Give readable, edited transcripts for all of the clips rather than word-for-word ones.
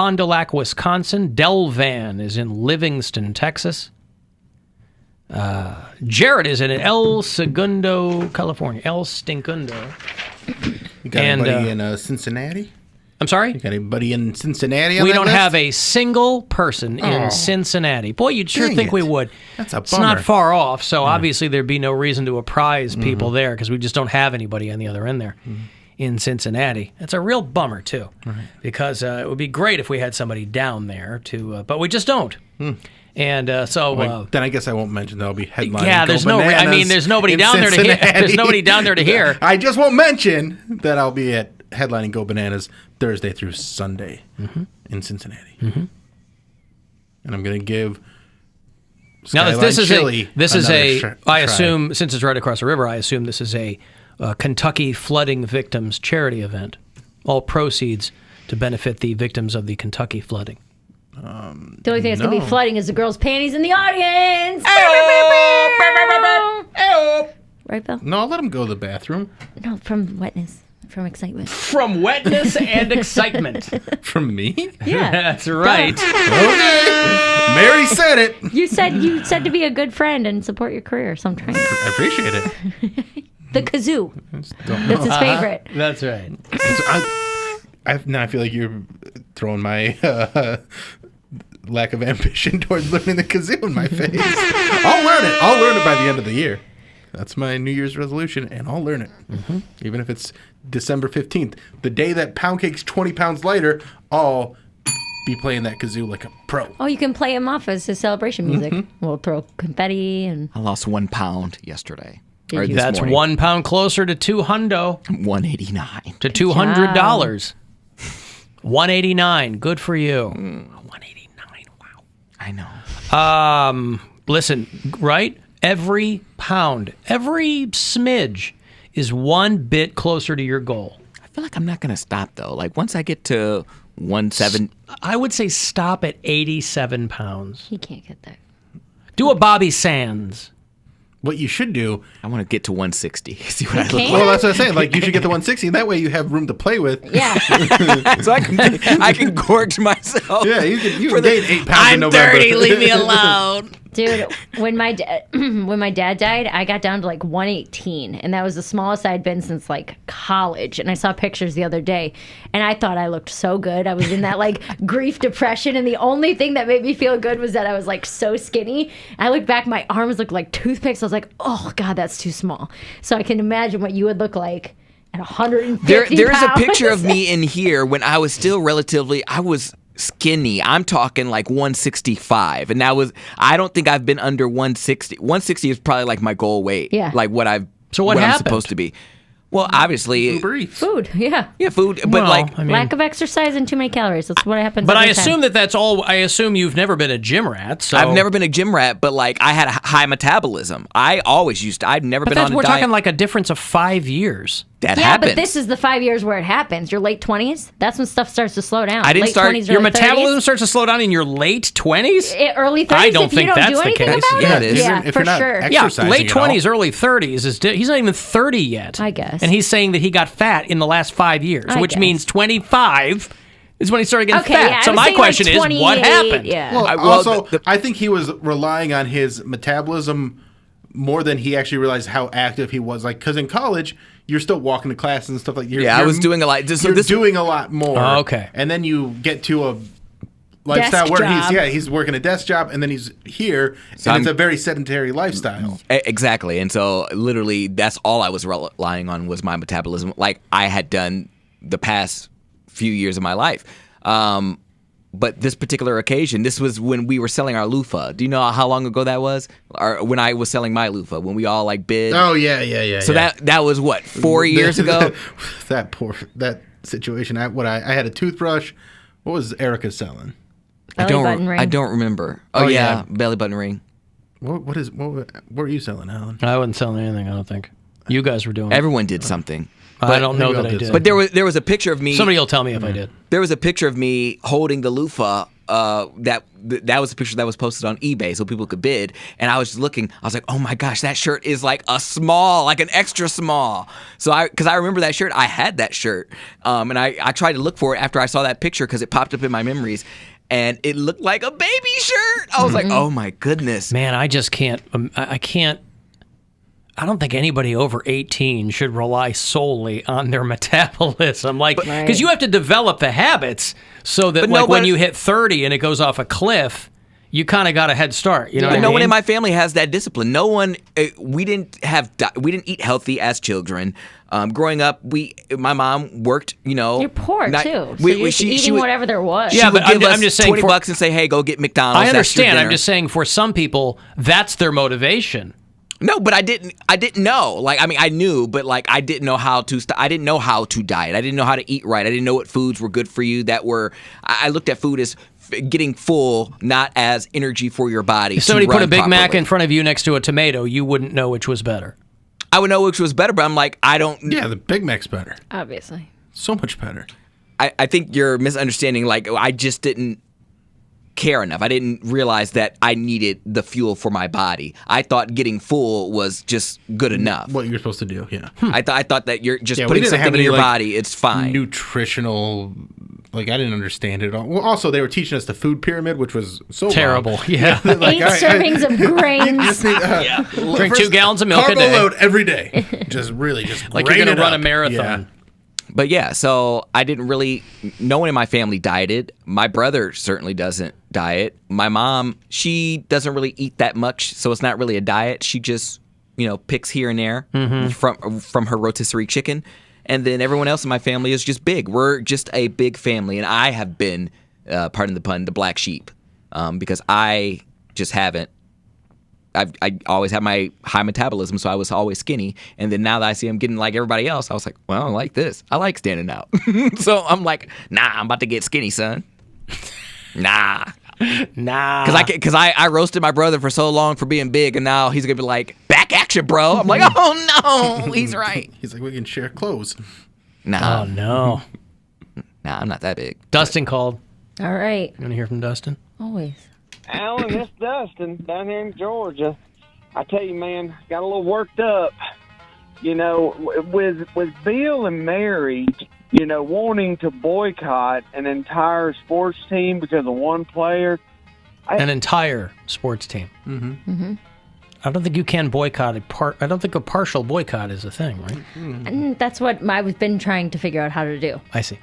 Fond du Lac, Wisconsin. Delvan is in Livingston, Texas. Jared is in El Segundo, California. El Stinkundo. You got anybody in Cincinnati? I'm sorry? You got anybody in Cincinnati on We that don't list? have a single person in Cincinnati. Boy, you'd sure think we would. That's a bummer. It's not far off, so obviously there'd be no reason to apprise people there because we just don't have anybody on the other end there in Cincinnati. It's a real bummer, too, because it would be great if we had somebody down there, but we just don't. And so then I guess I won't mention that I'll be headlining. Yeah, there's no. I mean, there's nobody down there to hear. There's nobody down there to hear. I just won't mention that I'll be at headlining Go Bananas Thursday through Sunday in Cincinnati, and I'm going to give. Now, this is a. Try. I assume since it's right across the river, I assume this is a Kentucky flooding victims charity event. All proceeds to benefit the victims of the Kentucky flooding. The only thing that's going to be flooding is the girls' panties in the audience. Right, Bill? No, I'll let him go to the bathroom. No, from wetness, from excitement. From wetness and excitement. From me? Yeah. That's right. Okay. Mary said it. You said to be a good friend and support your career, so I'm trying. I appreciate it. The kazoo. That's his favorite. That's right. Now I feel like you're throwing my lack of ambition towards learning the kazoo in my face. I'll learn it. I'll learn it by the end of the year. That's my New Year's resolution, and I'll learn it. Even if it's December 15th. The day that Poundcake's 20 pounds lighter, I'll be playing that kazoo like a pro. Oh, you can play him off as his celebration music. We'll throw confetti and... I lost 1 pound yesterday. That's morning. 1 pound closer to $200. 189 to $200. 189. Good for you. 189. Wow. I know. Listen, right? Every pound, every smidge is one bit closer to your goal. I feel like I'm not going to stop, though. Like, once I get to 170... I would say stop at 87 pounds. He can't get there. Do a Bobby Sands. What you should do... I want to get to 160. See what I look like. Well, that's what I'm saying. Like, you should get to 160, and that way you have room to play with. Yeah. So I can gorge myself. Yeah, you can gain 8 pounds in November. I'm 30, leave me alone. Dude, when my dad died, I got down to like 118, and that was the smallest I'd been since like college. And I saw pictures the other day, and I thought I looked so good. I was in that like grief depression, and the only thing that made me feel good was that I was like so skinny. I looked back, my arms looked like toothpicks. I was like, oh God, that's too small. So I can imagine what you would look like at 150 There's pounds. a picture of me in here when I was still I was skinny. I'm talking like 165, and I don't think I've been under 160. 160 is probably like my goal weight. Yeah. Like what I'm supposed to be. Well, obviously, food. Yeah. Yeah, food. But lack of exercise and too many calories. That's what happens. But I every assume time. that's all. I assume you've never been a gym rat. So I've never been a gym rat, but like I had a high metabolism. I always used to. I've never been on a we're diet. talking like a difference of 5 years. That yeah, happens. but this is the 5 years where it happens. Your late 20s, that's when stuff starts to slow down. I didn't late start. 20s, Your early metabolism 30s. starts to slow down in your late 20s? Early 30s. I don't if think you don't that's do the anything case. About Yeah, it. it is. Yeah, If for you're not sure. Yeah, exercising late at all. 20s, early 30s. He's not even 30 yet. I guess. And he's saying that he got fat in the last 5 years, I which guess. means 25 is when he started getting Okay, fat. yeah, I so was my saying, question like, is, what 28, happened? Yeah. Well, I think he was relying on his metabolism more than he actually realized how active he was. Like, because in college, you're still walking to classes and stuff like that. I was doing a lot. You're doing a lot more. Oh, okay. And then you get to a lifestyle Desk where job. he's working a desk job, and then he's here, and it's a very sedentary lifestyle. Exactly. And so literally that's all I was relying on was my metabolism, like I had done the past few years of my life. But this particular occasion, this was when we were selling our loofah. Do you know how long ago that was? Or when I was selling my loofah, when we all like bid. Oh yeah. So that was what, 4 years ago? that situation. I had a toothbrush. What was Erica selling? Belly button ring. I don't remember. Oh, yeah, belly button ring. What were you selling, Alan? I wasn't selling anything, I don't think. You guys were doing it. Everyone did something. I don't know maybe that I'll I do did. something. But there was a picture of me. Somebody will tell me if I did. There was a picture of me holding the loofah that was a picture that was posted on eBay so people could bid. And I was just looking. I was like, oh my gosh, that shirt is like a small, like an extra small. So because I remember that shirt, I had that shirt, and I tried to look for it after I saw that picture because it popped up in my memories. And it looked like a baby shirt. I was like, oh my goodness. Man, I just can't. I can't. I don't think anybody over 18 should rely solely on their metabolism. Like, because you have to develop the habits so that when you hit 30 and it goes off a cliff, you kind of got a head start. You know what I mean? No one in my family has that discipline. No one. We didn't eat healthy as children. Growing up, my mom worked. You're poor too. So you're eating whatever there was. Yeah, but I'm just saying $20 and say, "Hey, go get McDonald's." I understand. I'm just saying for some people, that's their motivation. No, but I didn't know. Like, I mean, I knew, but like, I didn't know how to. I didn't know how to diet. I didn't know how to eat right. I didn't know what foods were good for you. I looked at food as getting full, not as energy for your body. If somebody put a Big Mac in front of you next to a tomato, you wouldn't know which was better. I would know which was better, but I'm like, I don't. Yeah, the Big Mac's better. Obviously. So much better. I think you're misunderstanding. Like, I just didn't care enough. I didn't realize that I needed the fuel for my body. I thought getting full was just good enough. What you're supposed to do, yeah. I thought that you're just putting something in your body, it's fine. Nutritional, like, I didn't understand it at all. Well, also, they were teaching us the food pyramid, which was so terrible. Wrong. Yeah. Like, 8 servings of grains. Drink 2 gallons of milk a day. Carbo load every day. Just like you're going to run a marathon. Yeah. But yeah, so I didn't really. No one in my family dieted. My brother certainly doesn't diet. My mom, she doesn't really eat that much, so it's not really a diet. She just, picks here and there from her rotisserie chicken. And then everyone else in my family is just big. We're just a big family, and I have been, pardon the pun, the black sheep, because I just haven't. I always had my high metabolism, so I was always skinny. And then now that I see I'm getting like everybody else, I was like, well, I like this. I like standing out. So I'm like, nah, I'm about to get skinny, son. Nah. Because I roasted my brother for so long for being big, and now he's going to be like, back action, bro. I'm like, oh, no, he's right. He's like, we can share clothes. Nah. Oh, no. Nah, I'm not that big. Dustin called. All right. You want to hear from Dustin? Always. Alan, it's Dustin down here in Georgia. I tell you, man, got a little worked up. With Bill and Mary, wanting to boycott an entire sports team because of one player. An entire sports team. I don't think you can boycott I don't think a partial boycott is a thing, right? And that's what I've been trying to figure out how to do. I see.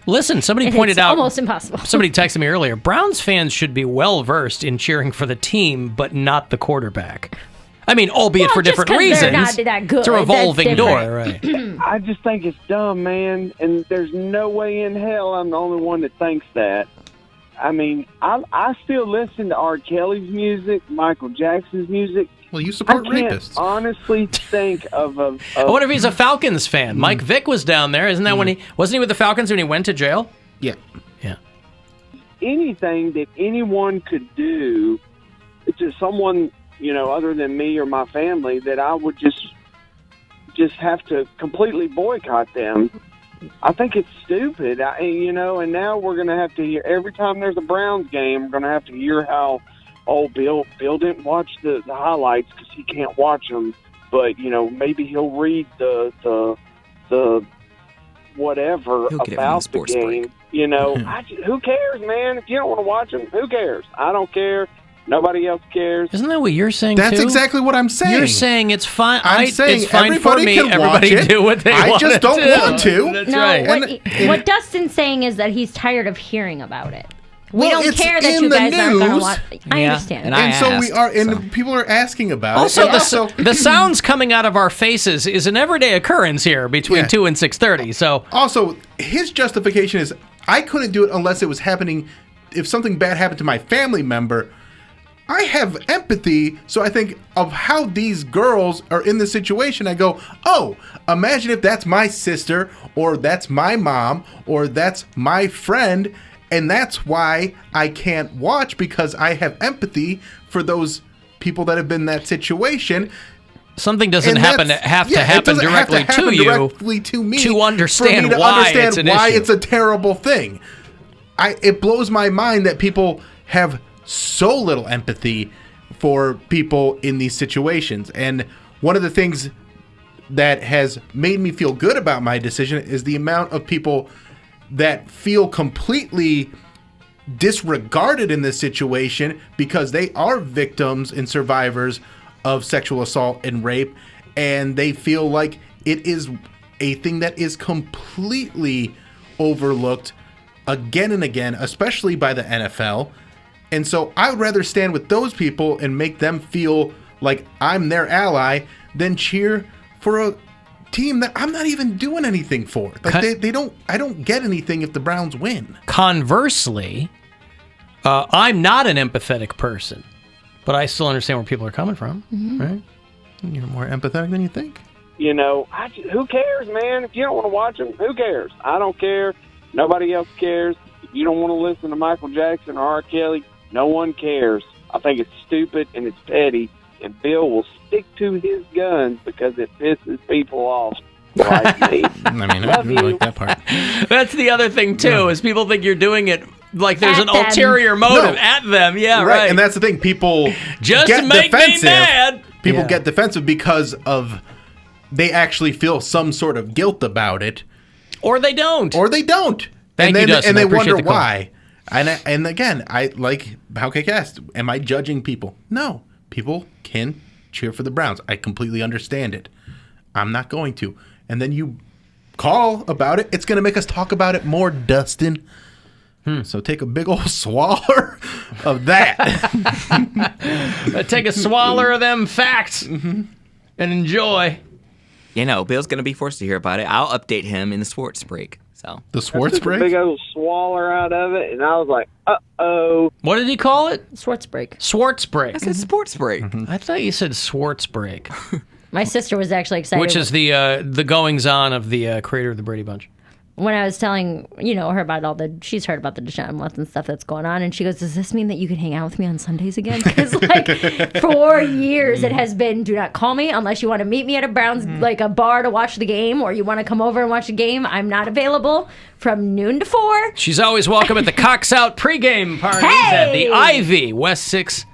Listen, somebody pointed out. Almost impossible. Somebody texted me earlier. Browns fans should be well versed in cheering for the team, but not the quarterback. I mean, albeit for different reasons. They're not that good. It's a revolving door, right? I just think it's dumb, man. And there's no way in hell I'm the only one that thinks that. I mean, I still listen to R. Kelly's music, Michael Jackson's music. Well, you support I can't rapists. honestly think of a. I wonder if he's a Falcons fan. Mike Vick was down there. Isn't that when wasn't he with the Falcons when he went to jail? Yeah. Yeah. Anything that anyone could do to someone, other than me or my family, that I would just have to completely boycott them. I think it's stupid. And now we're going to have to hear every time there's a Browns game, we're going to have to hear how. Oh, Bill didn't watch the highlights because he can't watch them. But maybe he'll read the whatever about the game. Who cares, man? If you don't want to watch them, who cares? I don't care. Nobody else cares. Isn't that what you're saying? That's too? exactly what I'm saying. You're saying it's fine. I'm saying it's fine everybody for me. can Everybody watch it. do what they want. I just don't want to. That's No, right. what Dustin's saying is that he's tired of hearing about it. We Well, don't it's care that in you the guys aren't going to news. watch. I Yeah, understand. and So we are, and so. people are asking about Also, it. the sounds coming out of our faces is an everyday occurrence here between 2 and 6:30. So Also, his justification is, I couldn't do it unless it was happening. If something bad happened to my family member, I have empathy, so I think of how these girls are in this situation. I go, oh, imagine if that's my sister, or that's my mom, or that's my friend, and that's why I can't watch, because I have empathy for those people that have been in that situation. something doesn't And happen that's- have to yeah, it happen doesn't have directly to happen to you directly to me to understand for me to why understand it's an why issue. it's a terrible thing. it blows my mind that people have so little empathy for people in these situations. And one of the things that has made me feel good about my decision is the amount of people that feel completely disregarded in this situation because they are victims and survivors of sexual assault and rape, and they feel like it is a thing that is completely overlooked again and again, especially by the NFL. And so I would rather stand with those people and make them feel like I'm their ally than cheer for a team that I'm not even doing anything for. Like I don't get anything if the Browns win. Conversely, I'm not an empathetic person, but I still understand where people are coming from, right? You're more empathetic than you think. You know, who cares, man? If you don't want to watch them, who cares? I don't care. Nobody else cares. If you don't want to listen to Michael Jackson or R. Kelly, no one cares. I think it's stupid and it's petty, and Bill will stick to his guns because it pisses people off like me. I mean, I really like that part. That's the other thing, too, is people think you're doing it like there's At an them. ulterior motive No. at them. Yeah, right. And that's the thing. People Just get make defensive. me mad. People Yeah. get defensive because of they actually feel some sort of guilt about it, Or they don't. or they don't. Thank and you, then, Dustin. And I they appreciate wonder the call. why. And again, I like Poundcake asked, am I judging people? No. People can cheer for the Browns. I completely understand it. I'm not going to. And then you call about it. It's going to make us talk about it more, Dustin. So take a big old swallow of that. Take a swallow of them facts and enjoy. You know, Bill's going to be forced to hear about it. I'll update him in the sports break. So The Swartz Took a big break? old swaller out of it, and I was like, uh-oh. What did he call it? Swartz break. Swartz break. I said sports break. I thought you said Swartz break, My sister was actually excited. which is the goings on of the creator of the Brady Bunch. when I was telling, her about she's heard about the Deshaun and stuff that's going on. And she goes, does this mean that you can hang out with me on Sundays again? Because for years it has been, do not call me unless you want to meet me at a Browns, a bar to watch the game, or you want to come over and watch the game. I'm not available from noon to 4. She's always welcome at the Cox Out pregame parties at the Ivy, West 6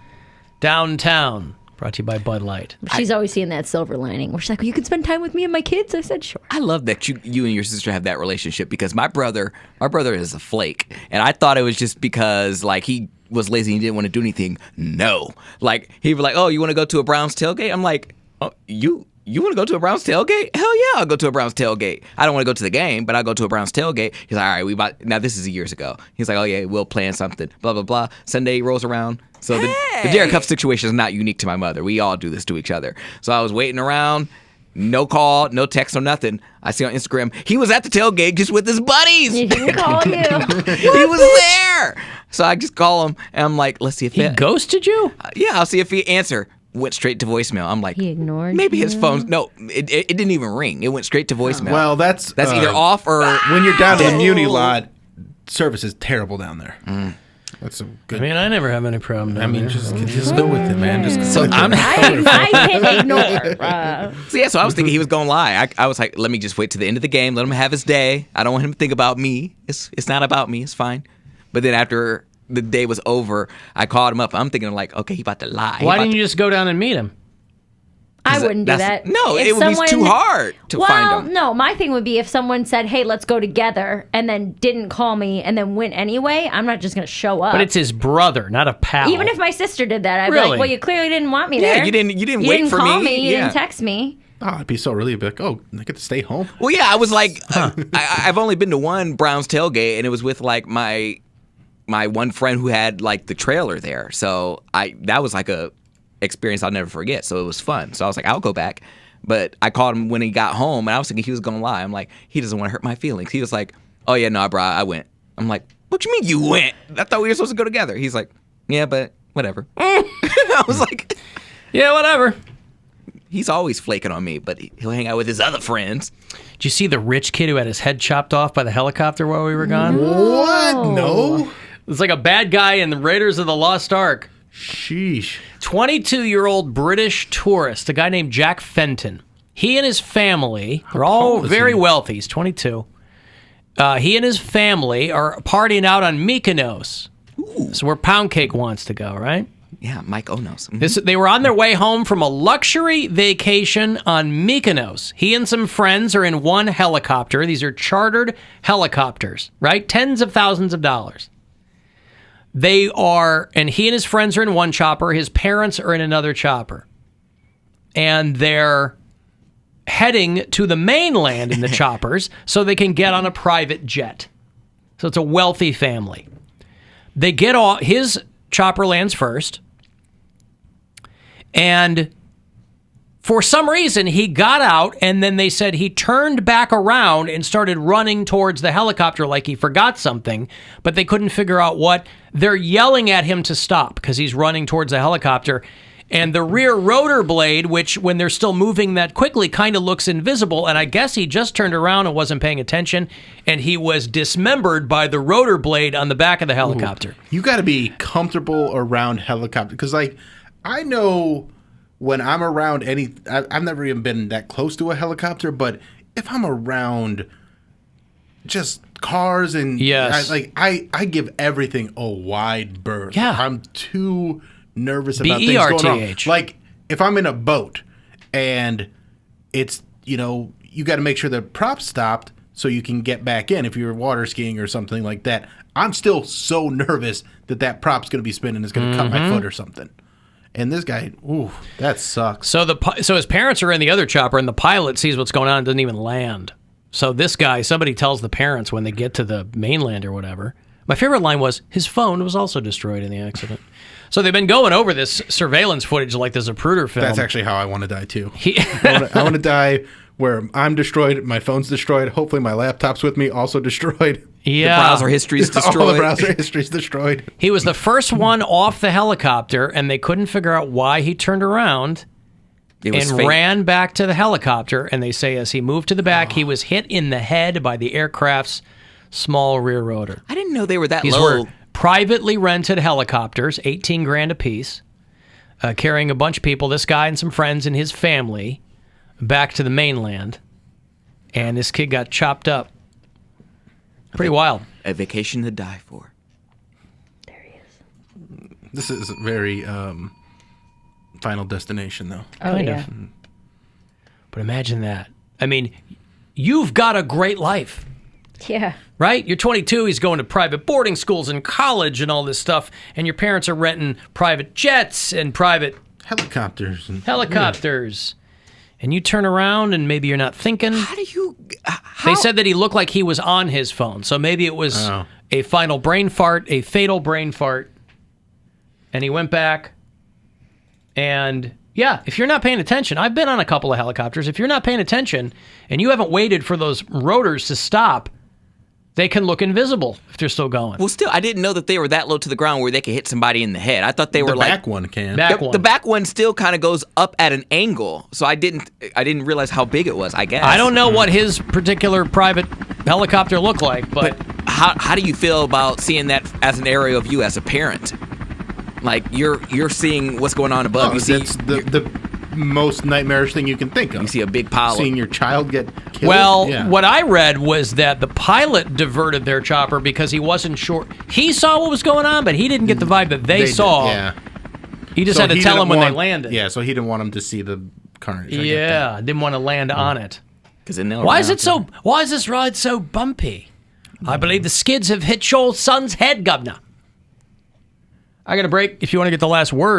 downtown. Brought to you by Bud Light. She's always seeing that silver lining where she's like, well, you can spend time with me and my kids. I said, sure. I love that you and your sister have that relationship because my brother is a flake, and I thought it was just because he was lazy and he didn't want to do anything. No, he'd be like, oh, you want to go to a Browns tailgate? I'm like, oh, you want to go to a Browns tailgate? Hell yeah, I'll go to a Browns tailgate. I don't want to go to the game, but I'll go to a Browns tailgate. He's like, all right, now this is years ago. He's like, oh yeah, we'll plan something, blah, blah, blah. Sunday rolls around. So the Derek Huff situation is not unique to my mother. We all do this to each other. So I was waiting around, no call, no text, no nothing. I see on Instagram, he was at the tailgate just with his buddies. He didn't call you. He was there. So I just call him, and I'm like, let's see if He ghosted you? yeah, I'll see if he answer. Went straight to voicemail. I'm like, He ignored maybe you? his phone. No, it didn't even ring. It went straight to voicemail. Well, that's either off or when you're down to the Muni lot. Service is terrible down there. That's a good. I never have any problem. I mean, just go with it, man. Just So I'm. I hit ignore. So I was thinking he was gonna lie. I was like, let me just wait to the end of the game. Let him have his day. I don't want him to think about me. It's not about me. It's fine. But then after the day was over, I called him up. I'm thinking okay, he about to lie. Why didn't you just go down and meet him? I wouldn't do that. No, If it would be too hard to find him. No, my thing would be if someone said, hey, let's go together, and then didn't call me and then went anyway, I'm not just going to show up. But it's his brother, not a pal. Even if my sister did that, I'd be Really? like, well, you clearly didn't want me Yeah, there. you didn't wait didn't for call me. You Yeah. didn't text me. Oh, I'd be so relieved. Like, oh, I get to stay home. Well, yeah, I was like, I've only been to one Browns tailgate, and it was with my one friend who had the trailer there. So that was a experience I'll never forget. So it was fun. So I was like, I'll go back. But I called him when he got home, and I was thinking he was gonna lie. I'm like, he doesn't want to hurt my feelings. He was like, oh yeah, no, bro, I went. I'm like, what you mean you went? I thought we were supposed to go together. He's like, yeah, but whatever. I was like, yeah, whatever. he's always flaking on me, but he'll hang out with his other friends. Did you see the rich kid who had his head chopped off by the helicopter while we were gone? What? No. It's like a bad guy in the Raiders of the Lost Ark. Sheesh. 22-year-old British tourist, a guy named Jack Fenton. He and his family are all very wealthy. He's 22. He and his family are partying out on Mykonos. So where Poundcake wants to go, right? Yeah, Mike Onos. Mhm. They were on their way home from a luxury vacation on Mykonos. He and some friends are in one helicopter. These are chartered helicopters, right? Tens of thousands of dollars. And he and his friends are in one chopper. His parents are in another chopper. And they're heading to the mainland in the choppers so they can get on a private jet. So it's a wealthy family. They get off, his chopper lands first, and for some reason he got out, and then they said he turned back around and started running towards the helicopter like he forgot something, but they couldn't figure out what. They're yelling at him to stop because he's running towards the helicopter. And the rear rotor blade, which when they're still moving that quickly, kind of looks invisible. And I guess he just turned around and wasn't paying attention, and he was dismembered by the rotor blade on the back of the helicopter. Ooh. You got to be comfortable around helicopters because, like, I know when I'm around I've never even been that close to a helicopter, but if I'm around just cars and yes. I give everything a wide berth. Yeah. I'm too nervous about things BERTH. going on. Like if I'm in a boat and it's, you got to make sure the prop's stopped so you can get back in if you're water skiing or something like that. I'm still so nervous that prop's going to be spinning. It's going to cut my foot or something. And this guy, ooh, that sucks. So his parents are in the other chopper, and the pilot sees what's going on and doesn't even land. So this guy, somebody tells the parents when they get to the mainland or whatever. My favorite line was, his phone was also destroyed in the accident. So they've been going over this surveillance footage like the Zapruder film. That's actually how I want to die, too. I want to die where I'm destroyed, my phone's destroyed, hopefully my laptop's with me, also destroyed. Yeah. The browser history's destroyed. All the browser history's destroyed. He was the first one off the helicopter, and they couldn't figure out why he turned around and ran back to the helicopter. And they say as he moved to the back, he was hit in the head by the aircraft's small rear rotor. I didn't know they were that These low. were privately rented helicopters, $18,000 a piece, carrying a bunch of people, this guy and some friends and his family, back to the mainland. And this kid got chopped up. Pretty wild. A vacation to die for. There he is. This is very Final Destination, though. Oh, Kind yeah. of. But imagine that. I mean, you've got a great life. Yeah. Right? You're 22, he's going to private boarding schools and college and all this stuff, and your parents are renting private jets and private Helicopters. And you turn around and maybe you're not thinking. How do you... They said that he looked like he was on his phone, so maybe it was a final brain fart, a fatal brain fart, and he went back. And yeah, if you're not paying attention, I've been on a couple of helicopters. If you're not paying attention and you haven't waited for those rotors to stop, they can look invisible if they're still going. Well, still, I didn't know that they were that low to the ground where they could hit somebody in the head. I thought they were The like... back one can. The back one still kind of goes up at an angle, so I didn't realize how big it was, I guess. I don't know what his particular private helicopter looked like, but how do you feel about seeing that as an aerial view as a parent? Like, you're seeing what's going on above. That's the most nightmarish thing you can think of. You see a big pile. Seeing your child get killed. well, Yeah. what I read was that the pilot diverted their chopper because he wasn't sure. He saw what was going on, but he didn't get the vibe that they saw. Yeah. He just So had to he tell didn't them when they want- landed. Yeah, so he didn't want him to see the carnage. I get Yeah, didn't want to land on it. Why Why is this ride so bumpy? I believe the skids have hit your son's head, governor. I got a break if you want to get the last word.